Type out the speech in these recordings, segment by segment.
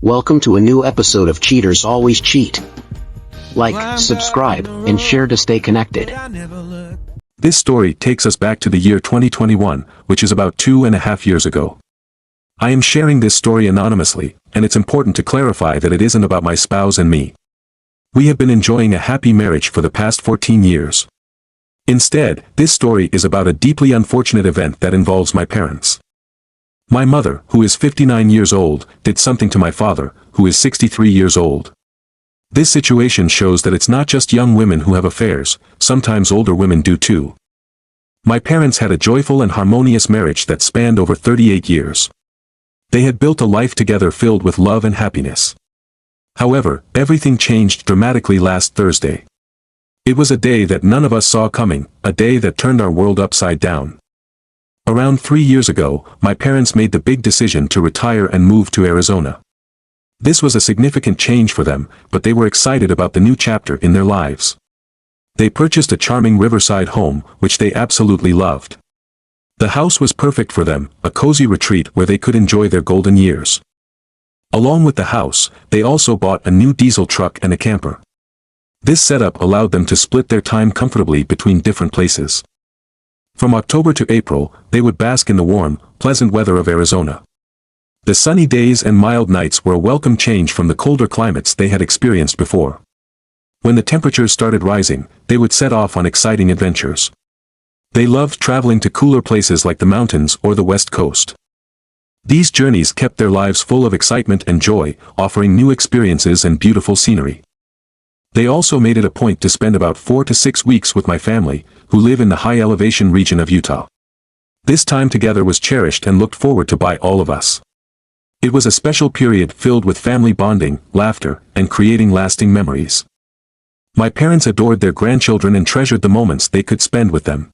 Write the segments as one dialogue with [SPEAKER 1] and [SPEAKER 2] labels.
[SPEAKER 1] Welcome to a new episode of Cheaters Always Cheat. Like, subscribe, and share to stay connected.
[SPEAKER 2] This story takes us back to the year 2021, which is about 2.5 years ago. I am sharing this story anonymously, and it's important to clarify that it isn't about my spouse and me. We have been enjoying a happy marriage for the past 14 years. Instead, this story is about a deeply unfortunate event that involves my parents. My mother, who is 59 years old, did something to my father, who is 63 years old. This situation shows that it's not just young women who have affairs, sometimes older women do too. My parents had a joyful and harmonious marriage that spanned over 38 years. They had built a life together filled with love and happiness. However, everything changed dramatically last Thursday. It was a day that none of us saw coming, a day that turned our world upside down. Around 3 years ago, my parents made the big decision to retire and move to Arizona. This was a significant change for them, but they were excited about the new chapter in their lives. They purchased a charming riverside home, which they absolutely loved. The house was perfect for them, a cozy retreat where they could enjoy their golden years. Along with the house, they also bought a new diesel truck and a camper. This setup allowed them to split their time comfortably between different places. From October to April, they would bask in the warm, pleasant weather of Arizona. The sunny days and mild nights were a welcome change from the colder climates they had experienced before. When the temperatures started rising, they would set off on exciting adventures. They loved traveling to cooler places like the mountains or the West Coast. These journeys kept their lives full of excitement and joy, offering new experiences and beautiful scenery. They also made it a point to spend about 4 to 6 weeks with my family, who live in the high-elevation region of Utah. This time together was cherished and looked forward to by all of us. It was a special period filled with family bonding, laughter, and creating lasting memories. My parents adored their grandchildren and treasured the moments they could spend with them.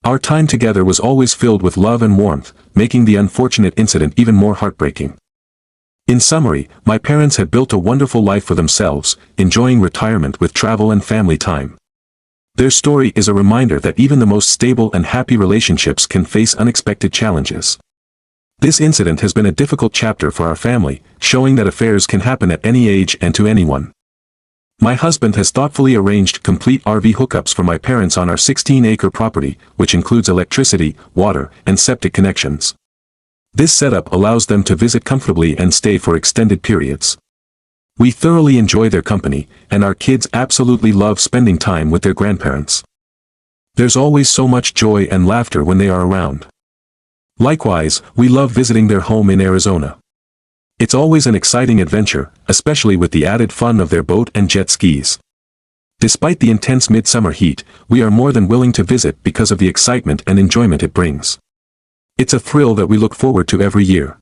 [SPEAKER 2] Our time together was always filled with love and warmth, making the unfortunate incident even more heartbreaking. In summary, my parents had built a wonderful life for themselves, enjoying retirement with travel and family time. Their story is a reminder that even the most stable and happy relationships can face unexpected challenges. This incident has been a difficult chapter for our family, showing that affairs can happen at any age and to anyone. My husband has thoughtfully arranged complete RV hookups for my parents on our 16-acre property, which includes electricity, water, and septic connections. This setup allows them to visit comfortably and stay for extended periods. We thoroughly enjoy their company, and our kids absolutely love spending time with their grandparents. There's always so much joy and laughter when they are around. Likewise, we love visiting their home in Arizona. It's always an exciting adventure, especially with the added fun of their boat and jet skis. Despite the intense midsummer heat, we are more than willing to visit because of the excitement and enjoyment it brings. It's a thrill that we look forward to every year.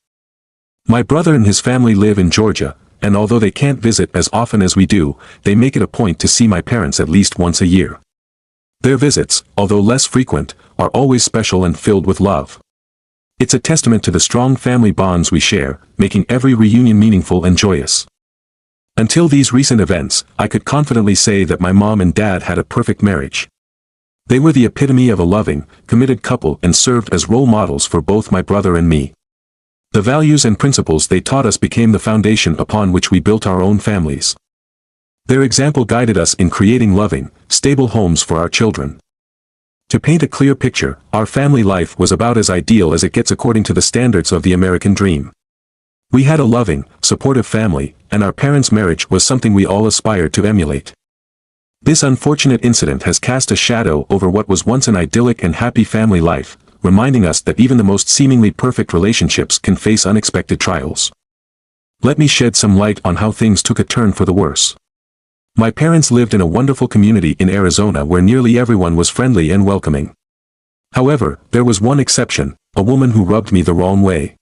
[SPEAKER 2] My brother and his family live in Georgia, and although they can't visit as often as we do, they make it a point to see my parents at least once a year. Their visits, although less frequent, are always special and filled with love. It's a testament to the strong family bonds we share, making every reunion meaningful and joyous. Until these recent events, I could confidently say that my mom and dad had a perfect marriage. They were the epitome of a loving, committed couple and served as role models for both my brother and me. The values and principles they taught us became the foundation upon which we built our own families. Their example guided us in creating loving, stable homes for our children. To paint a clear picture, our family life was about as ideal as it gets according to the standards of the American dream. We had a loving, supportive family, and our parents' marriage was something we all aspired to emulate. This unfortunate incident has cast a shadow over what was once an idyllic and happy family life, reminding us that even the most seemingly perfect relationships can face unexpected trials. Let me shed some light on how things took a turn for the worse. My parents lived in a wonderful community in Arizona where nearly everyone was friendly and welcoming. However, there was one exception, a woman who rubbed me the wrong way.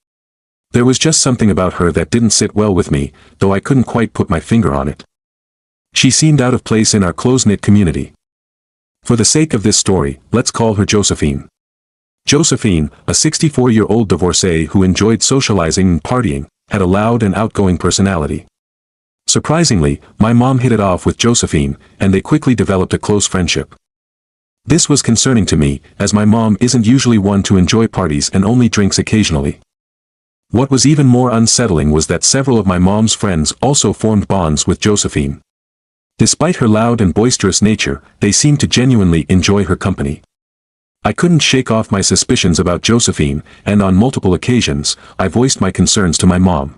[SPEAKER 2] There was just something about her that didn't sit well with me, though I couldn't quite put my finger on it. She seemed out of place in our close-knit community. For the sake of this story, let's call her Josephine. Josephine, a 64-year-old divorcee who enjoyed socializing and partying, had a loud and outgoing personality. Surprisingly, my mom hit it off with Josephine, and they quickly developed a close friendship. This was concerning to me, as my mom isn't usually one to enjoy parties and only drinks occasionally. What was even more unsettling was that several of my mom's friends also formed bonds with Josephine. Despite her loud and boisterous nature, they seemed to genuinely enjoy her company. I couldn't shake off my suspicions about Josephine, and on multiple occasions, I voiced my concerns to my mom.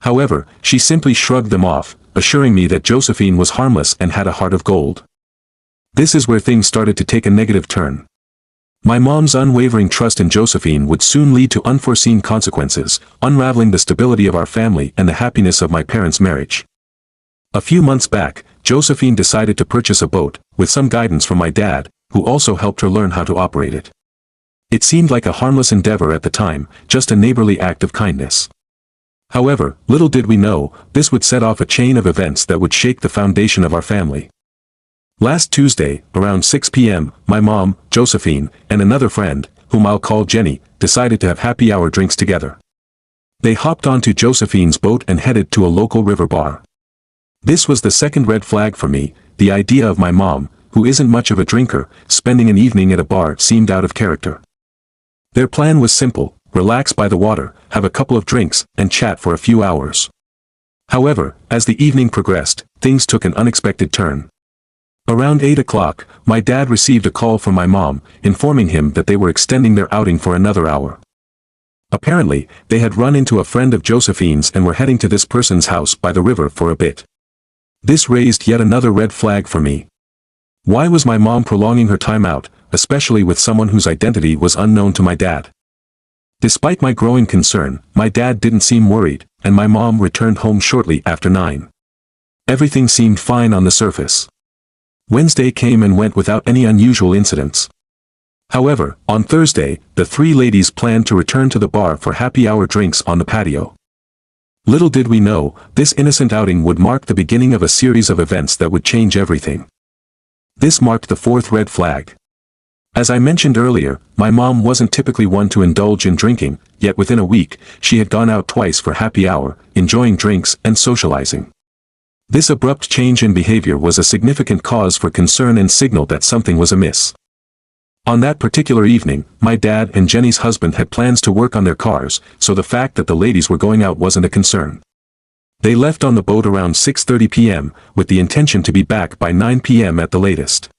[SPEAKER 2] However, she simply shrugged them off, assuring me that Josephine was harmless and had a heart of gold. This is where things started to take a negative turn. My mom's unwavering trust in Josephine would soon lead to unforeseen consequences, unraveling the stability of our family and the happiness of my parents' marriage. A few months back, Josephine decided to purchase a boat, with some guidance from my dad, who also helped her learn how to operate it. It seemed like a harmless endeavor at the time, just a neighborly act of kindness. However, little did we know, this would set off a chain of events that would shake the foundation of our family. Last Tuesday, around 6 p.m., my mom, Josephine, and another friend, whom I'll call Jenny, decided to have happy hour drinks together. They hopped onto Josephine's boat and headed to a local river bar. This was the second red flag for me. The idea of my mom, who isn't much of a drinker, spending an evening at a bar seemed out of character. Their plan was simple: relax by the water, have a couple of drinks, and chat for a few hours. However, as the evening progressed, things took an unexpected turn. Around 8 o'clock, my dad received a call from my mom, informing him that they were extending their outing for another hour. Apparently, they had run into a friend of Josephine's and were heading to this person's house by the river for a bit. This raised yet another red flag for me. Why was my mom prolonging her time out, especially with someone whose identity was unknown to my dad? Despite my growing concern, my dad didn't seem worried, and my mom returned home shortly after 9. Everything seemed fine on the surface. Wednesday came and went without any unusual incidents. However, on Thursday, the three ladies planned to return to the bar for happy hour drinks on the patio. Little did we know, this innocent outing would mark the beginning of a series of events that would change everything. This marked the fourth red flag. As I mentioned earlier, my mom wasn't typically one to indulge in drinking, yet within a week, she had gone out twice for happy hour, enjoying drinks and socializing. This abrupt change in behavior was a significant cause for concern and signaled that something was amiss. On that particular evening, my dad and Jenny's husband had plans to work on their cars, so the fact that the ladies were going out wasn't a concern. They left on the boat around 6:30 p.m., with the intention to be back by 9 p.m. at the latest.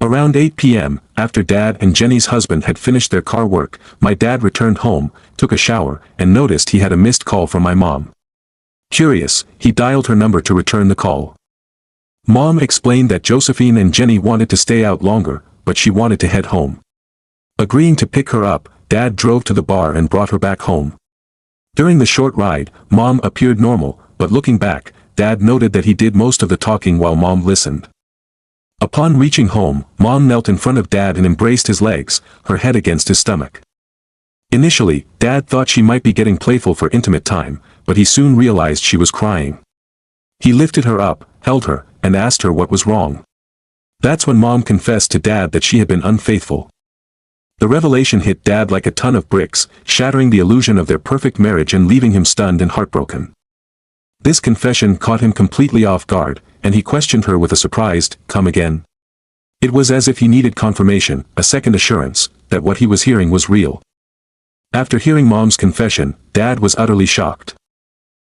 [SPEAKER 2] Around 8 p.m., after Dad and Jenny's husband had finished their car work, my dad returned home, took a shower, and noticed he had a missed call from my mom. Curious, he dialed her number to return the call. Mom explained that Josephine and Jenny wanted to stay out longer, but she wanted to head home. Agreeing to pick her up, Dad drove to the bar and brought her back home. During the short ride, Mom appeared normal, but looking back, Dad noted that he did most of the talking while Mom listened. Upon reaching home, Mom knelt in front of Dad and embraced his legs, her head against his stomach. Initially, Dad thought she might be getting playful for intimate time, but he soon realized she was crying. He lifted her up, held her, and asked her what was wrong. That's when Mom confessed to Dad that she had been unfaithful. The revelation hit Dad like a ton of bricks, shattering the illusion of their perfect marriage and leaving him stunned and heartbroken. This confession caught him completely off guard, and he questioned her with a surprised, "Come again?" It was as if he needed confirmation, a second assurance, that what he was hearing was real. After hearing Mom's confession, Dad was utterly shocked.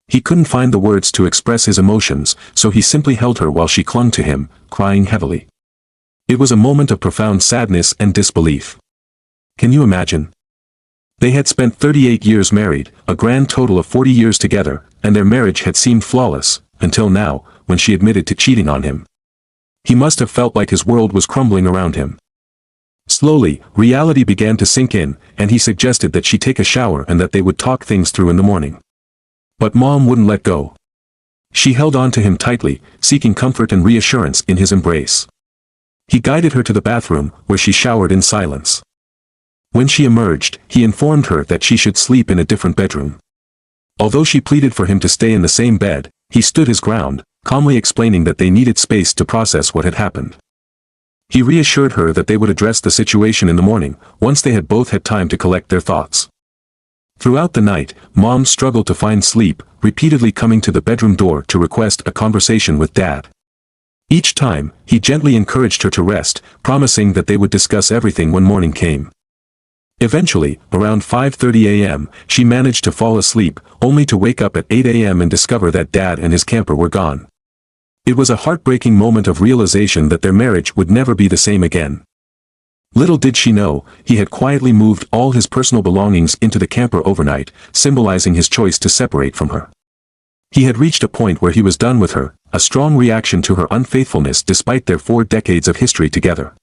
[SPEAKER 2] He couldn't find the words to express his emotions, so he simply held her while she clung to him, crying heavily. It was a moment of profound sadness and disbelief. Can you imagine? They had spent 38 years married, a grand total of 40 years together, and their marriage had seemed flawless, until now, when she admitted to cheating on him. He must have felt like his world was crumbling around him. Slowly, reality began to sink in, and he suggested that she take a shower and that they would talk things through in the morning. But Mom wouldn't let go. She held on to him tightly, seeking comfort and reassurance in his embrace. He guided her to the bathroom, where she showered in silence. When she emerged, he informed her that she should sleep in a different bedroom. Although she pleaded for him to stay in the same bed, he stood his ground, calmly explaining that they needed space to process what had happened. He reassured her that they would address the situation in the morning, once they had both had time to collect their thoughts. Throughout the night, Mom struggled to find sleep, repeatedly coming to the bedroom door to request a conversation with Dad. Each time, he gently encouraged her to rest, promising that they would discuss everything when morning came. Eventually, around 5:30 a.m., she managed to fall asleep, only to wake up at 8 a.m. and discover that Dad and his camper were gone. It was a heartbreaking moment of realization that their marriage would never be the same again. Little did she know, he had quietly moved all his personal belongings into the camper overnight, symbolizing his choice to separate from her. He had reached a point where he was done with her, a strong reaction to her unfaithfulness despite their 4 decades of history together.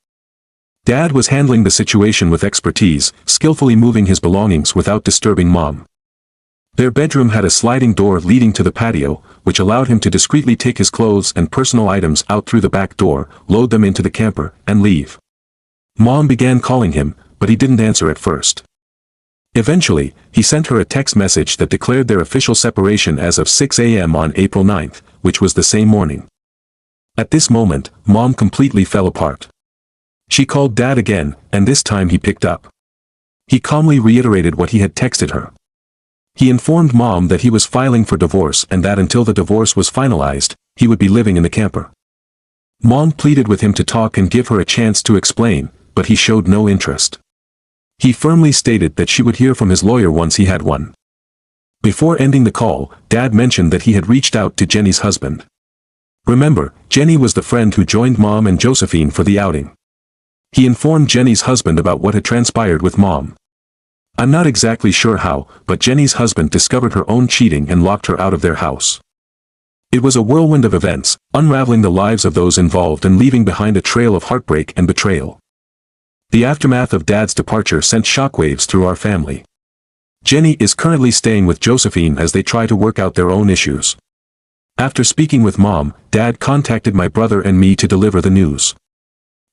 [SPEAKER 2] Dad was handling the situation with expertise, skillfully moving his belongings without disturbing Mom. Their bedroom had a sliding door leading to the patio, which allowed him to discreetly take his clothes and personal items out through the back door, load them into the camper, and leave. Mom began calling him, but he didn't answer at first. Eventually, he sent her a text message that declared their official separation as of 6 a.m. on April 9th, which was the same morning. At this moment, Mom completely fell apart. She called Dad again, and this time he picked up. He calmly reiterated what he had texted her. He informed Mom that he was filing for divorce and that until the divorce was finalized, he would be living in the camper. Mom pleaded with him to talk and give her a chance to explain, but he showed no interest. He firmly stated that she would hear from his lawyer once he had one. Before ending the call, Dad mentioned that he had reached out to Jenny's husband. Remember, Jenny was the friend who joined Mom and Josephine for the outing. He informed Jenny's husband about what had transpired with Mom. I'm not exactly sure how, but Jenny's husband discovered her own cheating and locked her out of their house. It was a whirlwind of events, unraveling the lives of those involved and leaving behind a trail of heartbreak and betrayal. The aftermath of Dad's departure sent shockwaves through our family. Jenny is currently staying with Josephine as they try to work out their own issues. After speaking with Mom, Dad contacted my brother and me to deliver the news.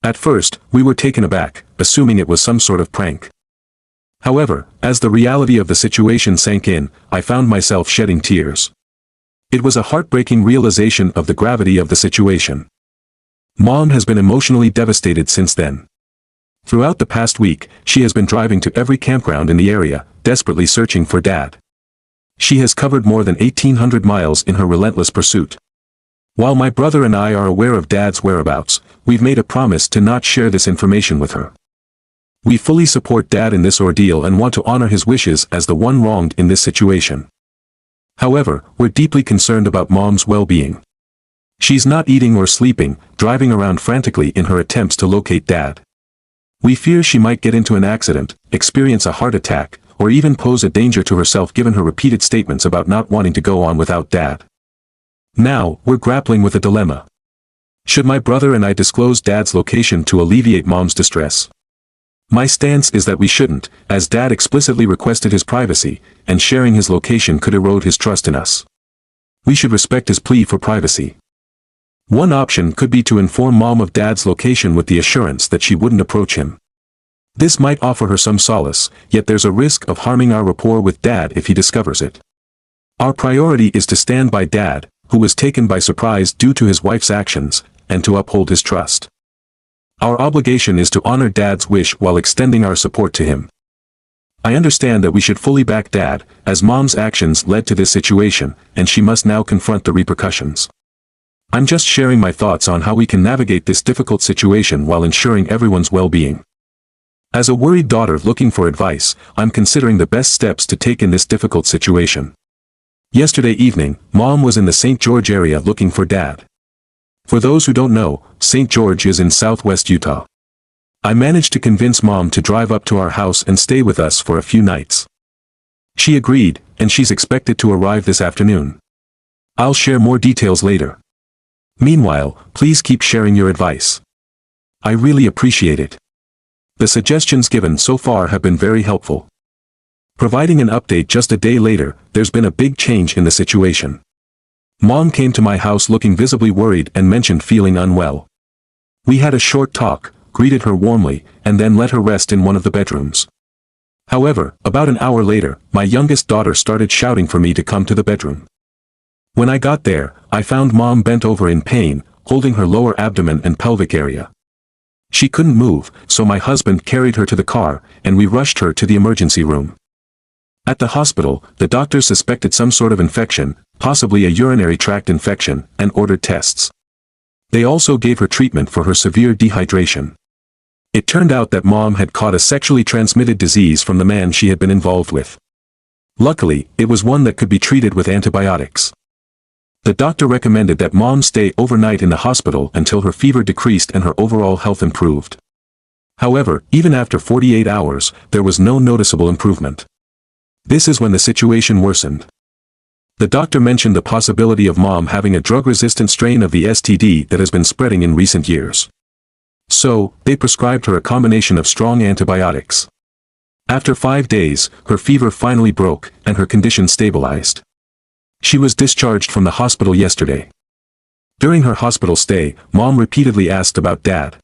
[SPEAKER 2] At first, we were taken aback, assuming it was some sort of prank. However, as the reality of the situation sank in, I found myself shedding tears. It was a heartbreaking realization of the gravity of the situation. Mom has been emotionally devastated since then. Throughout the past week, she has been driving to every campground in the area, desperately searching for Dad. She has covered more than 1,800 miles in her relentless pursuit. While my brother and I are aware of Dad's whereabouts, we've made a promise to not share this information with her. We fully support Dad in this ordeal and want to honor his wishes as the one wronged in this situation. However, we're deeply concerned about Mom's well-being. She's not eating or sleeping, driving around frantically in her attempts to locate Dad. We fear she might get into an accident, experience a heart attack, or even pose a danger to herself given her repeated statements about not wanting to go on without Dad. Now, we're grappling with a dilemma. Should my brother and I disclose Dad's location to alleviate Mom's distress? My stance is that we shouldn't, as Dad explicitly requested his privacy, and sharing his location could erode his trust in us. We should respect his plea for privacy. One option could be to inform Mom of Dad's location with the assurance that she wouldn't approach him. This might offer her some solace, yet there's a risk of harming our rapport with Dad if he discovers it. Our priority is to stand by Dad, who was taken by surprise due to his wife's actions, and to uphold his trust. Our obligation is to honor Dad's wish while extending our support to him. I understand that we should fully back Dad, as Mom's actions led to this situation, and she must now confront the repercussions. I'm just sharing my thoughts on how we can navigate this difficult situation while ensuring everyone's well-being. As a worried daughter looking for advice, I'm considering the best steps to take in this difficult situation. Yesterday evening, Mom was in the St. George area looking for Dad. For those who don't know, St. George is in southwest Utah. I managed to convince Mom to drive up to our house and stay with us for a few nights. She agreed, and she's expected to arrive this afternoon. I'll share more details later. Meanwhile, please keep sharing your advice. I really appreciate it. The suggestions given so far have been very helpful. Providing an update just a day later, there's been a big change in the situation. Mom came to my house looking visibly worried and mentioned feeling unwell. We had a short talk, greeted her warmly, and then let her rest in one of the bedrooms. However, about an hour later, my youngest daughter started shouting for me to come to the bedroom. When I got there, I found Mom bent over in pain, holding her lower abdomen and pelvic area. She couldn't move, so my husband carried her to the car, and we rushed her to the emergency room. At the hospital, the doctors suspected some sort of infection, possibly a urinary tract infection, and ordered tests. They also gave her treatment for her severe dehydration. It turned out that Mom had caught a sexually transmitted disease from the man she had been involved with. Luckily, it was one that could be treated with antibiotics. The doctor recommended that Mom stay overnight in the hospital until her fever decreased and her overall health improved. However, even after 48 hours, there was no noticeable improvement. This is when the situation worsened. The doctor mentioned the possibility of Mom having a drug-resistant strain of the STD that has been spreading in recent years. So, they prescribed her a combination of strong antibiotics. After 5 days, her fever finally broke, and her condition stabilized. She was discharged from the hospital yesterday. During her hospital stay, Mom repeatedly asked about Dad.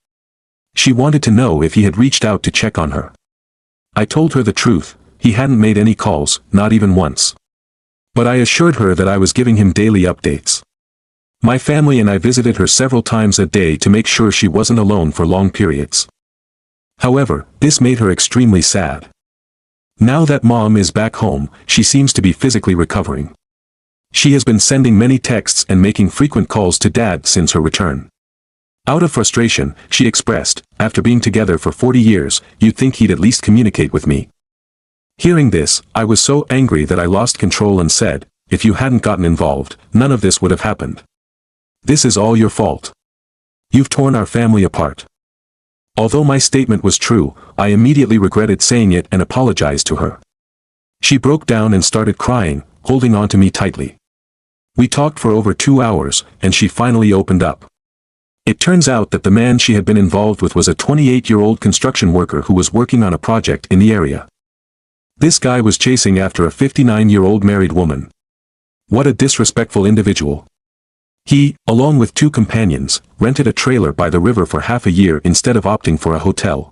[SPEAKER 2] She wanted to know if he had reached out to check on her. I told her the truth, he hadn't made any calls, not even once. But I assured her that I was giving him daily updates. My family and I visited her several times a day to make sure she wasn't alone for long periods. However, this made her extremely sad. Now that Mom is back home, she seems to be physically recovering. She has been sending many texts and making frequent calls to Dad since her return. Out of frustration, she expressed, after being together for 40 years, you'd think he'd at least communicate with me. Hearing this, I was so angry that I lost control and said, if you hadn't gotten involved, none of this would have happened. This is all your fault. You've torn our family apart. Although my statement was true, I immediately regretted saying it and apologized to her. She broke down and started crying, holding on to me tightly. We talked for over 2 hours, and she finally opened up. It turns out that the man she had been involved with was a 28-year-old construction worker who was working on a project in the area. This guy was chasing after a 59-year-old married woman. What a disrespectful individual. He, along with 2 companions, rented a trailer by the river for half a year instead of opting for a hotel.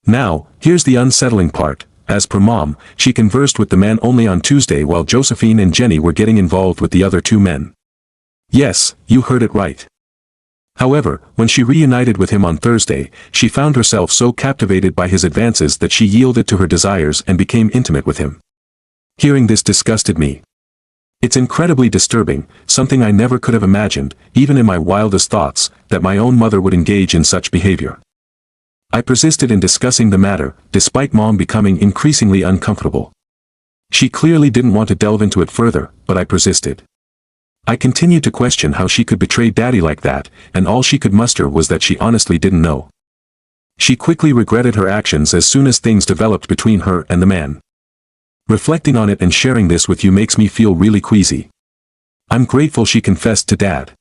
[SPEAKER 2] Now, here's the unsettling part. As per Mom, she conversed with the man only on Tuesday while Josephine and Jenny were getting involved with the other 2 men. Yes, you heard it right. However, when she reunited with him on Thursday, she found herself so captivated by his advances that she yielded to her desires and became intimate with him. Hearing this disgusted me. It's incredibly disturbing, something I never could have imagined, even in my wildest thoughts, that my own mother would engage in such behavior. I persisted in discussing the matter, despite Mom becoming increasingly uncomfortable. She clearly didn't want to delve into it further, but I persisted. I continued to question how she could betray Daddy like that, and all she could muster was that she honestly didn't know. She quickly regretted her actions as soon as things developed between her and the man. Reflecting on it and sharing this with you makes me feel really queasy. I'm grateful she confessed to Dad.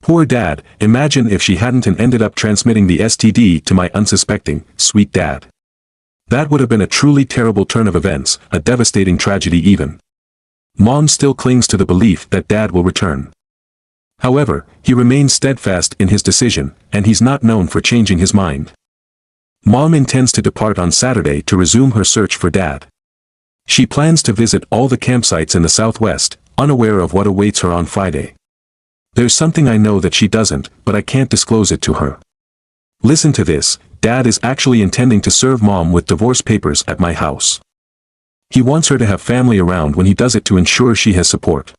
[SPEAKER 2] Poor Dad, imagine if she hadn't and ended up transmitting the STD to my unsuspecting, sweet Dad. That would have been a truly terrible turn of events, a devastating tragedy even. Mom still clings to the belief that Dad will return. However, he remains steadfast in his decision, and he's not known for changing his mind. Mom intends to depart on Saturday to resume her search for Dad. She plans to visit all the campsites in the Southwest, unaware of what awaits her on Friday. There's something I know that she doesn't, but I can't disclose it to her. Listen to this, Dad is actually intending to serve Mom with divorce papers at my house. He wants her to have family around when he does it to ensure she has support.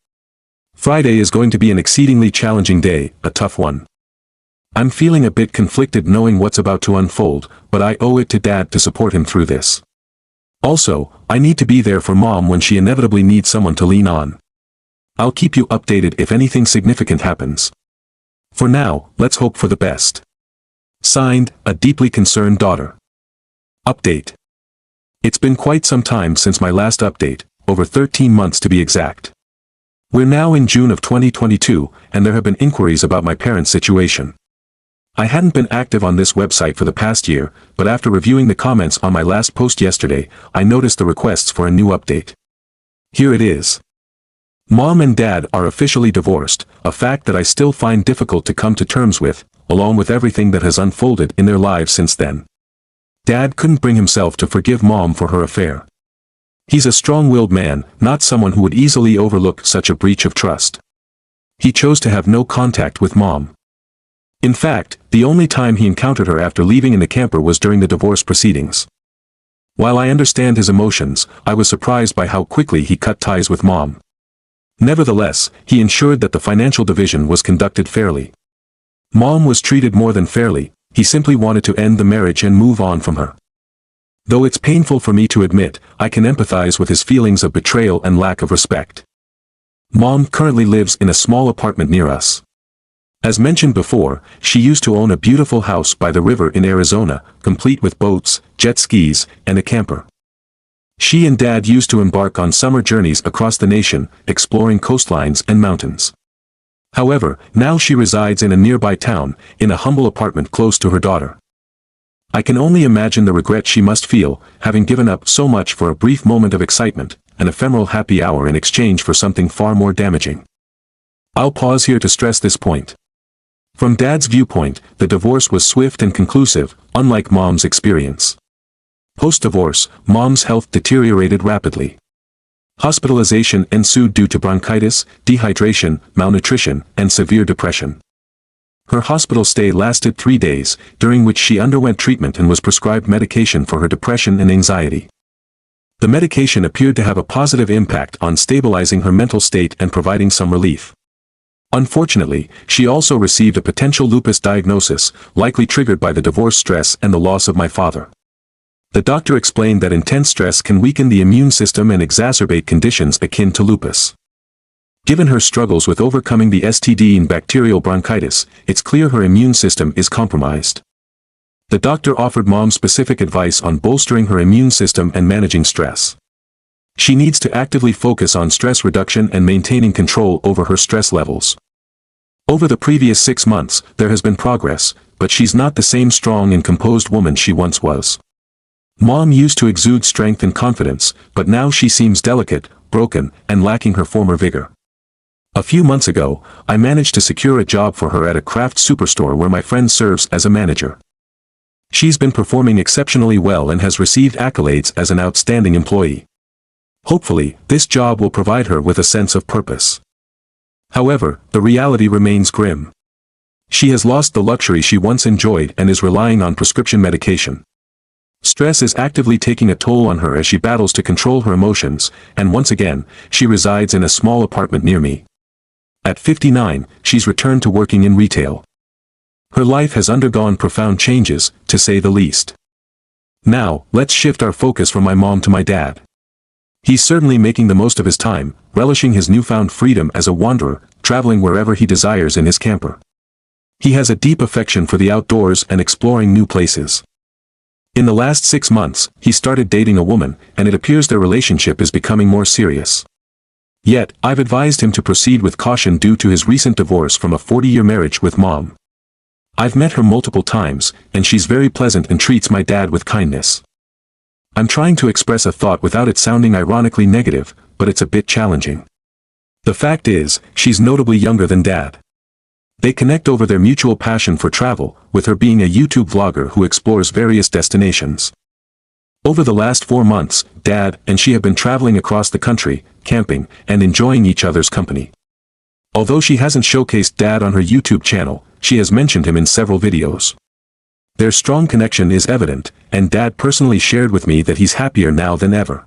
[SPEAKER 2] Friday is going to be an exceedingly challenging day, a tough one. I'm feeling a bit conflicted knowing what's about to unfold, but I owe it to Dad to support him through this. Also, I need to be there for Mom when she inevitably needs someone to lean on. I'll keep you updated if anything significant happens. For now, let's hope for the best. Signed, a deeply concerned daughter. Update. It's been quite some time since my last update, over 13 months to be exact. We're now in June of 2022, and there have been inquiries about my parents' situation. I hadn't been active on this website for the past year, but after reviewing the comments on my last post yesterday, I noticed the requests for a new update. Here it is. Mom and Dad are officially divorced, a fact that I still find difficult to come to terms with, along with everything that has unfolded in their lives since then. Dad couldn't bring himself to forgive Mom for her affair. He's a strong-willed man, not someone who would easily overlook such a breach of trust. He chose to have no contact with Mom. In fact, the only time he encountered her after leaving in the camper was during the divorce proceedings. While I understand his emotions, I was surprised by how quickly he cut ties with Mom. Nevertheless, he ensured that the financial division was conducted fairly. Mom was treated more than fairly, He simply wanted to end the marriage and move on from her. Though it's painful for me to admit, I can empathize with his feelings of betrayal and lack of respect. Mom currently lives in a small apartment near us. As mentioned before, she used to own a beautiful house by the river in Arizona, complete with boats, jet skis, and a camper. She and Dad used to embark on summer journeys across the nation, exploring coastlines and mountains. However, now she resides in a nearby town, in a humble apartment close to her daughter. I can only imagine the regret she must feel, having given up so much for a brief moment of excitement, an ephemeral happy hour in exchange for something far more damaging. I'll pause here to stress this point. From Dad's viewpoint, the divorce was swift and conclusive, unlike Mom's experience. Post-divorce, Mom's health deteriorated rapidly. Hospitalization ensued due to bronchitis, dehydration, malnutrition, and severe depression. Her hospital stay lasted 3 days, during which she underwent treatment and was prescribed medication for her depression and anxiety. The medication appeared to have a positive impact on stabilizing her mental state and providing some relief. Unfortunately, she also received a potential lupus diagnosis, likely triggered by the divorce stress and the loss of my father. The doctor explained that intense stress can weaken the immune system and exacerbate conditions akin to lupus. Given her struggles with overcoming the STD and bacterial bronchitis, it's clear her immune system is compromised. The doctor offered Mom specific advice on bolstering her immune system and managing stress. She needs to actively focus on stress reduction and maintaining control over her stress levels. Over the previous 6 months, there has been progress, but she's not the same strong and composed woman she once was. Mom used to exude strength and confidence, but now she seems delicate, broken, and lacking her former vigor. A few months ago, I managed to secure a job for her at a craft superstore where my friend serves as a manager. She's been performing exceptionally well and has received accolades as an outstanding employee. Hopefully, this job will provide her with a sense of purpose. However, the reality remains grim. She has lost the luxury she once enjoyed and is relying on prescription medication. Stress is actively taking a toll on her as she battles to control her emotions, and once again, she resides in a small apartment near me. At 59, she's returned to working in retail. Her life has undergone profound changes, to say the least. Now, let's shift our focus from my mom to my dad. He's certainly making the most of his time, relishing his newfound freedom as a wanderer, traveling wherever he desires in his camper. He has a deep affection for the outdoors and exploring new places. In the last 6 months, he started dating a woman, and it appears their relationship is becoming more serious. Yet, I've advised him to proceed with caution due to his recent divorce from a 40-year marriage with Mom. I've met her multiple times, and she's very pleasant and treats my dad with kindness. I'm trying to express a thought without it sounding ironically negative, but it's a bit challenging. The fact is, she's notably younger than Dad. They connect over their mutual passion for travel, with her being a YouTube vlogger who explores various destinations. Over the last 4 months, Dad and she have been traveling across the country, camping, and enjoying each other's company. Although she hasn't showcased Dad on her YouTube channel, she has mentioned him in several videos. Their strong connection is evident, and Dad personally shared with me that he's happier now than ever.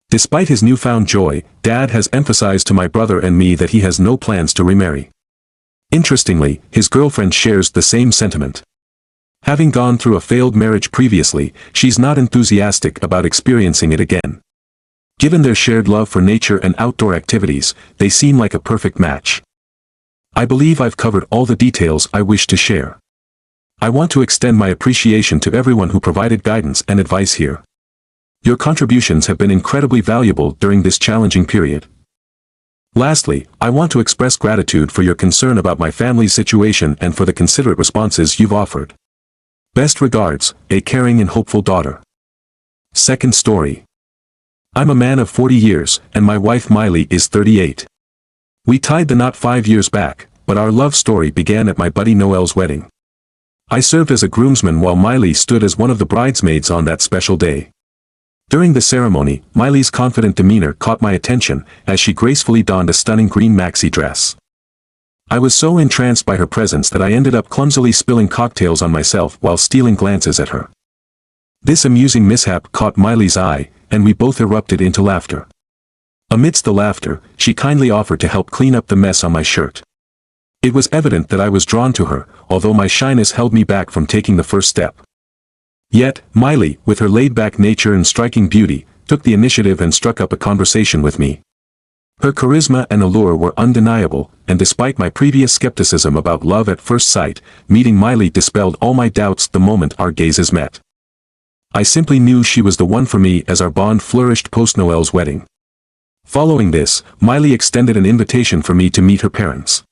[SPEAKER 2] Despite his newfound joy, Dad has emphasized to my brother and me that he has no plans to remarry. Interestingly, his girlfriend shares the same sentiment. Having gone through a failed marriage previously, she's not enthusiastic about experiencing it again. Given their shared love for nature and outdoor activities, they seem like a perfect match. I believe I've covered all the details I wish to share. I want to extend my appreciation to everyone who provided guidance and advice here. Your contributions have been incredibly valuable during this challenging period. Lastly, I want to express gratitude for your concern about my family's situation and for the considerate responses you've offered. Best regards, a caring and hopeful daughter. Second story. I'm a man of 40 years, and my wife Miley is 38. We tied the knot 5 years back, but our love story began at my buddy Noel's wedding. I served as a groomsman while Miley stood as one of the bridesmaids on that special day. During the ceremony, Miley's confident demeanor caught my attention as she gracefully donned a stunning green maxi dress. I was so entranced by her presence that I ended up clumsily spilling cocktails on myself while stealing glances at her. This amusing mishap caught Miley's eye, and we both erupted into laughter. Amidst the laughter, she kindly offered to help clean up the mess on my shirt. It was evident that I was drawn to her, although my shyness held me back from taking the first step. Yet, Miley, with her laid-back nature and striking beauty, took the initiative and struck up a conversation with me. Her charisma and allure were undeniable, and despite my previous skepticism about love at first sight, meeting Miley dispelled all my doubts the moment our gazes met. I simply knew she was the one for me as our bond flourished post-Noel's wedding. Following this, Miley extended an invitation for me to meet her parents.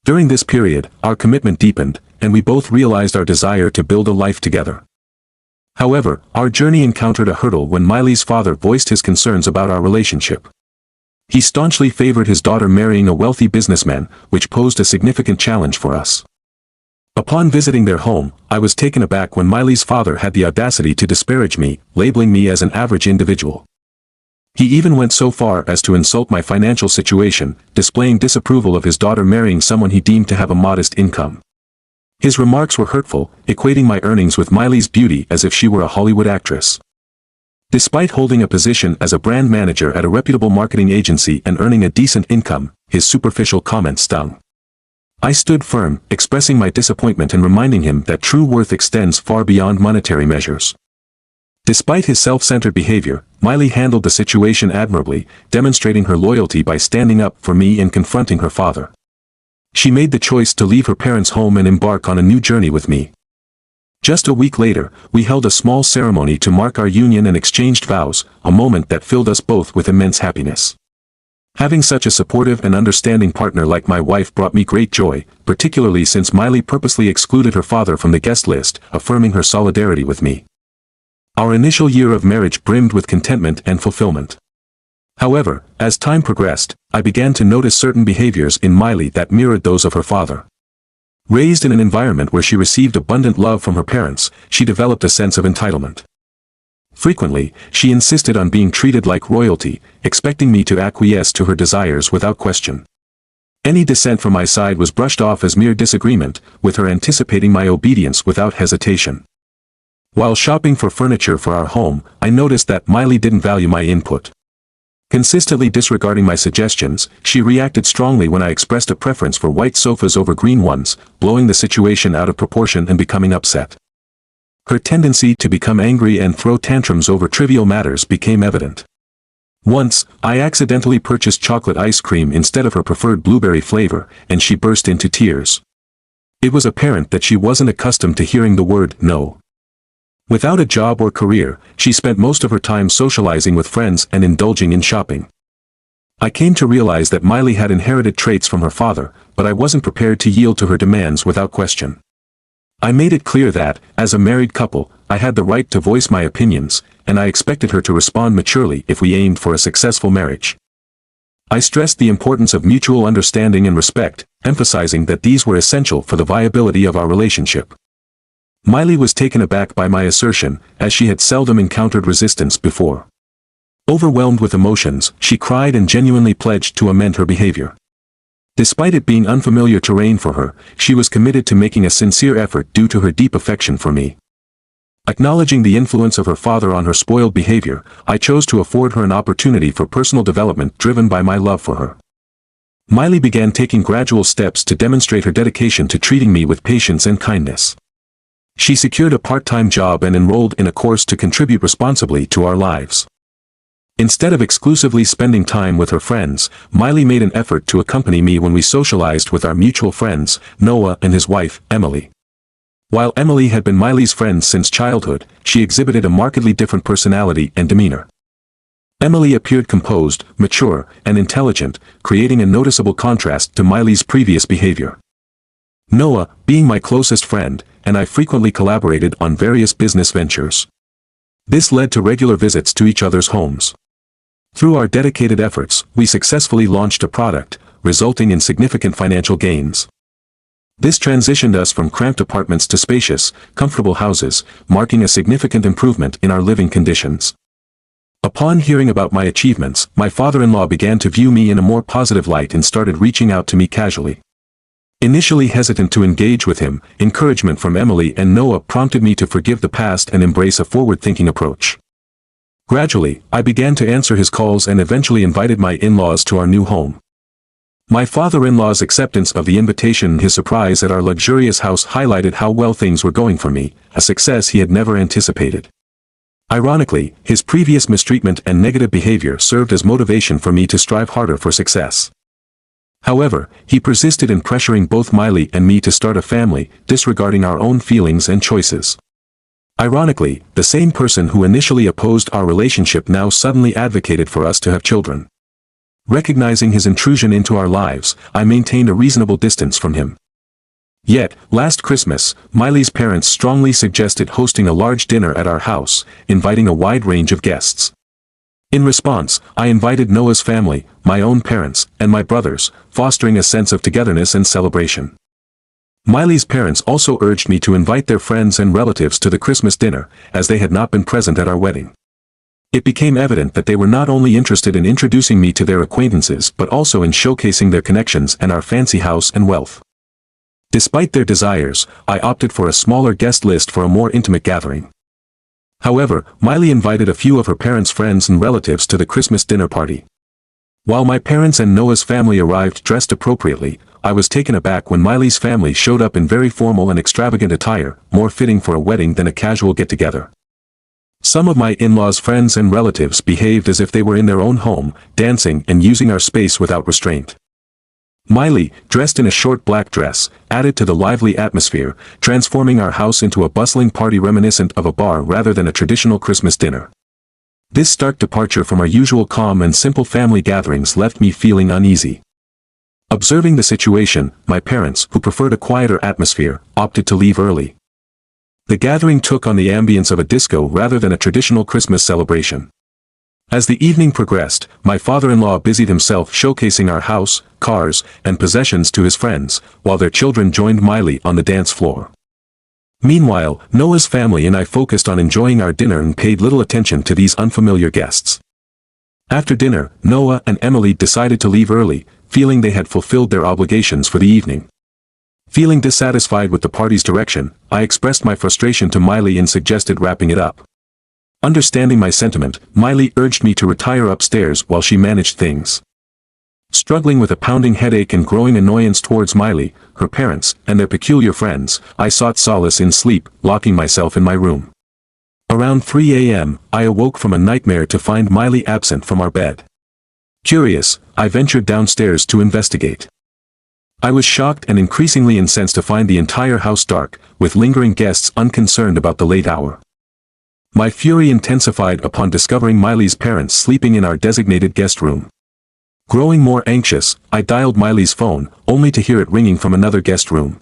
[SPEAKER 2] During this period, our commitment deepened, and we both realized our desire to build a life together. However, our journey encountered a hurdle when Miley's father voiced his concerns about our relationship. He staunchly favored his daughter marrying a wealthy businessman, which posed a significant challenge for us. Upon visiting their home, I was taken aback when Miley's father had the audacity to disparage me, labeling me as an average individual. He even went so far as to insult my financial situation, displaying disapproval of his daughter marrying someone he deemed to have a modest income. His remarks were hurtful, equating my earnings with Miley's beauty as if she were a Hollywood actress. Despite holding a position as a brand manager at a reputable marketing agency and earning a decent income, his superficial comments stung. I stood firm, expressing my disappointment and reminding him that true worth extends far beyond monetary measures. Despite his self-centered behavior, Miley handled the situation admirably, demonstrating her loyalty by standing up for me and confronting her father. She made the choice to leave her parents' home and embark on a new journey with me. Just a week later, we held a small ceremony to mark our union and exchanged vows, a moment that filled us both with immense happiness. Having such a supportive and understanding partner like my wife brought me great joy, particularly since Miley purposely excluded her father from the guest list, affirming her solidarity with me. Our initial year of marriage brimmed with contentment and fulfillment. However, as time progressed, I began to notice certain behaviors in Miley that mirrored those of her father. Raised in an environment where she received abundant love from her parents, she developed a sense of entitlement. Frequently, she insisted on being treated like royalty, expecting me to acquiesce to her desires without question. Any dissent from my side was brushed off as mere disagreement, with her anticipating my obedience without hesitation. While shopping for furniture for our home, I noticed that Miley didn't value my input. Consistently disregarding my suggestions, she reacted strongly when I expressed a preference for white sofas over green ones, blowing the situation out of proportion and becoming upset. Her tendency to become angry and throw tantrums over trivial matters became evident. Once, I accidentally purchased chocolate ice cream instead of her preferred blueberry flavor, and she burst into tears. It was apparent that she wasn't accustomed to hearing the word no. Without a job or career, she spent most of her time socializing with friends and indulging in shopping. I came to realize that Miley had inherited traits from her father, but I wasn't prepared to yield to her demands without question. I made it clear that, as a married couple, I had the right to voice my opinions, and I expected her to respond maturely if we aimed for a successful marriage. I stressed the importance of mutual understanding and respect, emphasizing that these were essential for the viability of our relationship. Miley was taken aback by my assertion, as she had seldom encountered resistance before. Overwhelmed with emotions, she cried and genuinely pledged to amend her behavior. Despite it being unfamiliar terrain for her, she was committed to making a sincere effort due to her deep affection for me. Acknowledging the influence of her father on her spoiled behavior, I chose to afford her an opportunity for personal development driven by my love for her. Miley began taking gradual steps to demonstrate her dedication to treating me with patience and kindness. She secured a part-time job and enrolled in a course to contribute responsibly to our lives. Instead of exclusively spending time with her friends, Miley made an effort to accompany me when we socialized with our mutual friends, Noah and his wife, Emily. While Emily had been Miley's friend since childhood, she exhibited a markedly different personality and demeanor. Emily appeared composed, mature, and intelligent, creating a noticeable contrast to Miley's previous behavior. Noah, being my closest friend, and I frequently collaborated on various business ventures. This led to regular visits to each other's homes. Through our dedicated efforts, we successfully launched a product, resulting in significant financial gains. This transitioned us from cramped apartments to spacious, comfortable houses, marking a significant improvement in our living conditions. Upon hearing about my achievements, my father-in-law began to view me in a more positive light and started reaching out to me casually. Initially hesitant to engage with him, encouragement from Emily and Noah prompted me to forgive the past and embrace a forward-thinking approach. Gradually, I began to answer his calls and eventually invited my in-laws to our new home. My father-in-law's acceptance of the invitation and his surprise at our luxurious house highlighted how well things were going for me, a success he had never anticipated. Ironically, his previous mistreatment and negative behavior served as motivation for me to strive harder for success. However, he persisted in pressuring both Miley and me to start a family, disregarding our own feelings and choices. Ironically, the same person who initially opposed our relationship now suddenly advocated for us to have children. Recognizing his intrusion into our lives, I maintained a reasonable distance from him. Yet, last Christmas, Miley's parents strongly suggested hosting a large dinner at our house, inviting a wide range of guests. In response, I invited Noah's family, my own parents, and my brothers, fostering a sense of togetherness and celebration. Miley's parents also urged me to invite their friends and relatives to the Christmas dinner, as they had not been present at our wedding. It became evident that they were not only interested in introducing me to their acquaintances but also in showcasing their connections and our fancy house and wealth. Despite their desires, I opted for a smaller guest list for a more intimate gathering. However, Miley invited a few of her parents' friends and relatives to the Christmas dinner party. While my parents and Noah's family arrived dressed appropriately, I was taken aback when Miley's family showed up in very formal and extravagant attire, more fitting for a wedding than a casual get-together. Some of my in-laws' friends and relatives behaved as if they were in their own home, dancing and using our space without restraint. Miley, dressed in a short black dress, added to the lively atmosphere, transforming our house into a bustling party reminiscent of a bar rather than a traditional Christmas dinner. This stark departure from our usual calm and simple family gatherings left me feeling uneasy. Observing the situation, my parents, who preferred a quieter atmosphere, opted to leave early. The gathering took on the ambience of a disco rather than a traditional Christmas celebration. As the evening progressed, my father-in-law busied himself showcasing our house, cars, and possessions to his friends, while their children joined Miley on the dance floor. Meanwhile, Noah's family and I focused on enjoying our dinner and paid little attention to these unfamiliar guests. After dinner, Noah and Emily decided to leave early, feeling they had fulfilled their obligations for the evening. Feeling dissatisfied with the party's direction, I expressed my frustration to Miley and suggested wrapping it up. Understanding my sentiment, Miley urged me to retire upstairs while she managed things. Struggling with a pounding headache and growing annoyance towards Miley, her parents, and their peculiar friends, I sought solace in sleep, locking myself in my room. Around 3 a.m., I awoke from a nightmare to find Miley absent from our bed. Curious, I ventured downstairs to investigate. I was shocked and increasingly incensed to find the entire house dark, with lingering guests unconcerned about the late hour. My fury intensified upon discovering Miley's parents sleeping in our designated guest room. Growing more anxious, I dialed Miley's phone, only to hear it ringing from another guest room.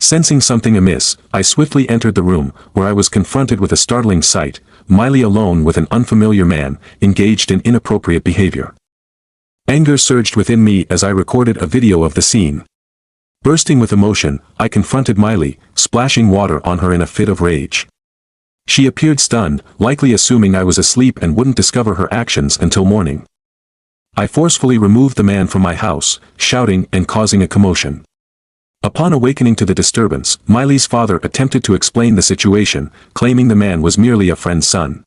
[SPEAKER 2] Sensing something amiss, I swiftly entered the room, where I was confronted with a startling sight: Miley alone with an unfamiliar man, engaged in inappropriate behavior. Anger surged within me as I recorded a video of the scene. Bursting with emotion, I confronted Miley, splashing water on her in a fit of rage. She appeared stunned, likely assuming I was asleep and wouldn't discover her actions until morning. I forcefully removed the man from my house, shouting and causing a commotion. Upon awakening to the disturbance, Miley's father attempted to explain the situation, claiming the man was merely a friend's son.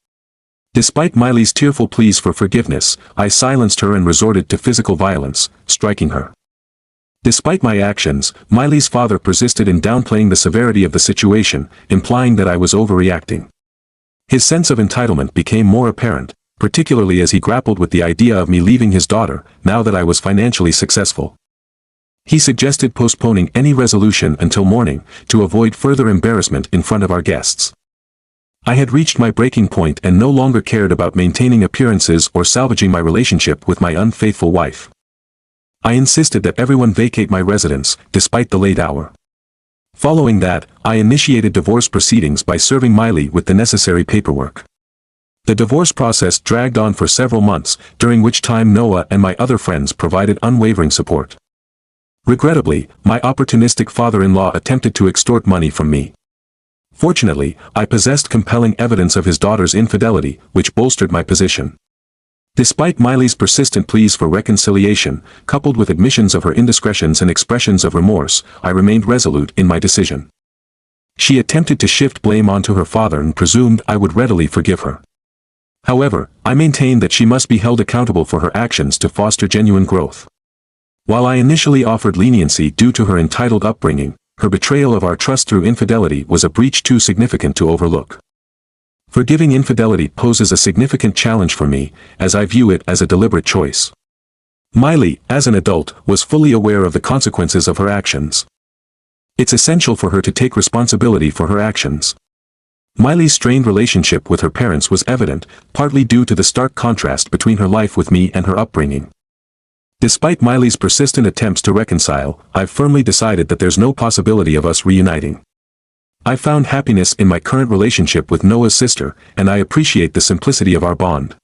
[SPEAKER 2] Despite Miley's tearful pleas for forgiveness, I silenced her and resorted to physical violence, striking her. Despite my actions, Miley's father persisted in downplaying the severity of the situation, implying that I was overreacting. His sense of entitlement became more apparent, particularly as he grappled with the idea of me leaving his daughter, now that I was financially successful. He suggested postponing any resolution until morning, to avoid further embarrassment in front of our guests. I had reached my breaking point and no longer cared about maintaining appearances or salvaging my relationship with my unfaithful wife. I insisted that everyone vacate my residence, despite the late hour. Following that, I initiated divorce proceedings by serving Miley with the necessary paperwork. The divorce process dragged on for several months, during which time Noah and my other friends provided unwavering support. Regrettably, my opportunistic father-in-law attempted to extort money from me. Fortunately, I possessed compelling evidence of his daughter's infidelity, which bolstered my position. Despite Miley's persistent pleas for reconciliation, coupled with admissions of her indiscretions and expressions of remorse, I remained resolute in my decision. She attempted to shift blame onto her father and presumed I would readily forgive her. However, I maintained that she must be held accountable for her actions to foster genuine growth. While I initially offered leniency due to her entitled upbringing, her betrayal of our trust through infidelity was a breach too significant to overlook. Forgiving infidelity poses a significant challenge for me, as I view it as a deliberate choice. Miley, as an adult, was fully aware of the consequences of her actions. It's essential for her to take responsibility for her actions. Miley's strained relationship with her parents was evident, partly due to the stark contrast between her life with me and her upbringing. Despite Miley's persistent attempts to reconcile, I've firmly decided that there's no possibility of us reuniting. I found happiness in my current relationship with Noah's sister, and I appreciate the simplicity of our bond.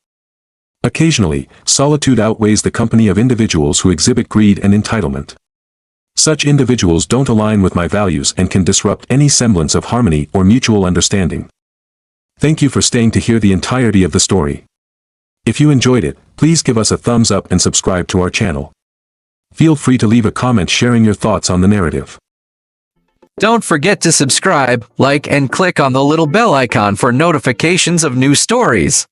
[SPEAKER 2] Occasionally, solitude outweighs the company of individuals who exhibit greed and entitlement. Such individuals don't align with my values and can disrupt any semblance of harmony or mutual understanding. Thank you for staying to hear the entirety of the story. If you enjoyed it, please give us a thumbs up and subscribe to our channel. Feel free to leave a comment sharing your thoughts on the narrative.
[SPEAKER 3] Don't forget to subscribe, like, and click on the little bell icon for notifications of new stories.